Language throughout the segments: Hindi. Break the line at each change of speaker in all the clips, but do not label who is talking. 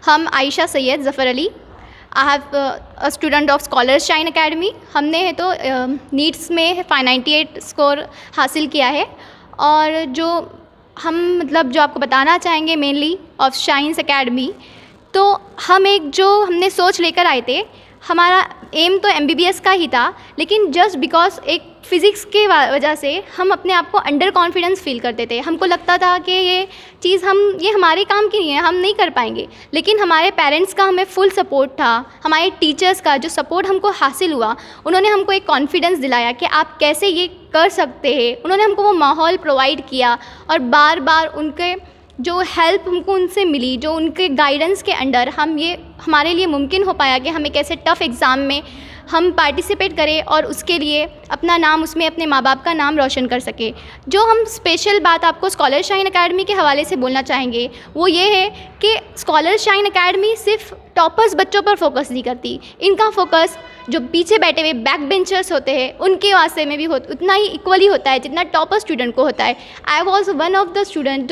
हम Ayesha Syed Zafar Ali, I have a student of scholars shine academy. हमने तो नीट्स में 598 स्कोर हासिल किया है। और जो हम मतलब जो आपको बताना चाहेंगे मेनली ऑफ शाइन्स अकेडमी, तो हम एक जो हमने सोच लेकर आए थे, हमारा एम तो MBBS का ही था, लेकिन जस्ट बिकॉज एक फ़िज़िक्स के वजह से हम अपने आप को अंडर कॉन्फिडेंस फील करते थे। हमको लगता था कि ये चीज़ ये हमारे काम की नहीं है, हम नहीं कर पाएंगे। लेकिन हमारे पेरेंट्स का हमें फुल सपोर्ट था, हमारे टीचर्स का जो सपोर्ट हमको हासिल हुआ, उन्होंने हमको एक कॉन्फिडेंस दिलाया कि आप कैसे ये कर सकते हैं। उन्होंने हमको वो माहौल प्रोवाइड किया और बार बार उनके जो हेल्प हमको उनसे मिली, जो उनके गाइडेंस के अंडर हमारे लिए मुमकिन हो पाया कि हम एक ऐसे टफ़ एग्ज़ाम में हम पार्टिसिपेट करें और उसके लिए अपना नाम, उसमें अपने माँ बाप का नाम रोशन कर सके। जो हम स्पेशल बात आपको स्कॉलर शाइन अकेडमी के हवाले से बोलना चाहेंगे वो ये है कि स्कॉलर शाइन अकेडमी सिर्फ टॉपर्स बच्चों पर फोकस नहीं करती, इनका फोकस जो पीछे बैठे हुए बैक बेंचर्स होते हैं उनके वास्ते में भी उतना ही इक्वली होता है जितना टॉपर स्टूडेंट को होता है। I was one of the student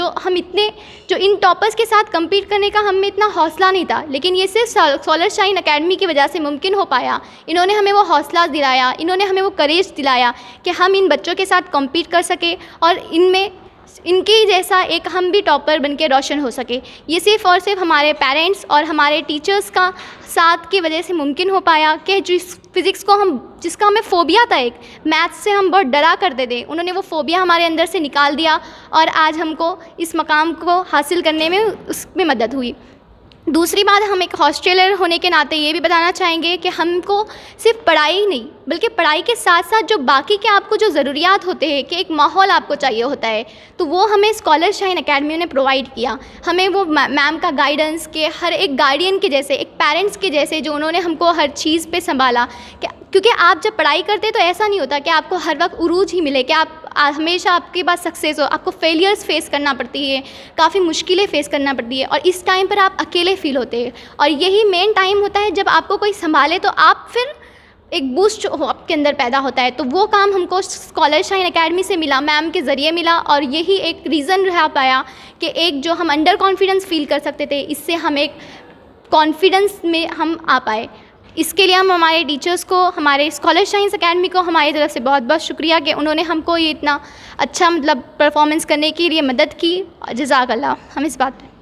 जो इन टॉपर्स के साथ कम्पीट करने का हमें इतना हौसला नहीं था, लेकिन ये सिर्फ स्कॉलर शाइन अकेडमी की वजह से मुमकिन हो पाया। इन्होंने हमें वो हौसला दिलाया, इन्होंने हमें वो करेज दिलाया कि हम इन बच्चों के साथ कम्पीट कर सके और इनके जैसा एक हम भी टॉपर बनके रोशन हो सके। ये सिर्फ़ और सिर्फ हमारे पेरेंट्स और हमारे टीचर्स का साथ की वजह से मुमकिन हो पाया कि जिस फिज़िक्स को जिसका हमें फ़ोबिया था, एक मैथ्स से हम बहुत डरा करते थे, उन्होंने वो फ़ोबिया हमारे अंदर से निकाल दिया और आज हमको इस मकाम को हासिल करने में उसमें मदद हुई। दूसरी बात, हम एक हॉस्टलर होने के नाते ये भी बताना चाहेंगे कि हमको सिर्फ पढ़ाई ही नहीं बल्कि पढ़ाई के साथ साथ जो बाकी के आपको जो ज़रूरियात होते हैं कि एक माहौल आपको चाहिए होता है, तो वो हमें स्कॉलर शाइन अकेडमी ने प्रोवाइड किया। हमें वो मैम का गाइडेंस के हर एक गार्डियन के जैसे, एक पेरेंट्स के जैसे, जो उन्होंने हमको हर चीज़ पे संभाला। क्योंकि आप जब पढ़ाई करते तो ऐसा नहीं होता कि आपको हर वक्त उरूज ही मिले, कि आप हमेशा आपके पास सक्सेस हो। आपको फेलियर्स फेस करना पड़ती है, काफ़ी मुश्किलें फेस करना पड़ती है और इस टाइम पर आप अकेले फील होते हैं और यही मेन टाइम होता है जब आपको कोई संभाले तो आप फिर एक बूस्ट आपके अंदर पैदा होता है। तो वो काम हमको स्कॉलर शाइन अकेडमी से मिला, मैम के ज़रिए मिला और यही एक रीज़न रह पाया कि एक जो हम अंडर कॉन्फिडेंस फील कर सकते थे, इससे हम एक कॉन्फिडेंस में हम आ पाए। इसके लिए हम हमारे टीचर्स को, हमारे स्कॉलर शाइन अकेडमी को हमारी तरफ से बहुत बहुत शुक्रिया कि उन्होंने हमको ये इतना अच्छा मतलब परफॉर्मेंस करने के लिए मदद की। जज़ाकल्लाह हम इस बात पे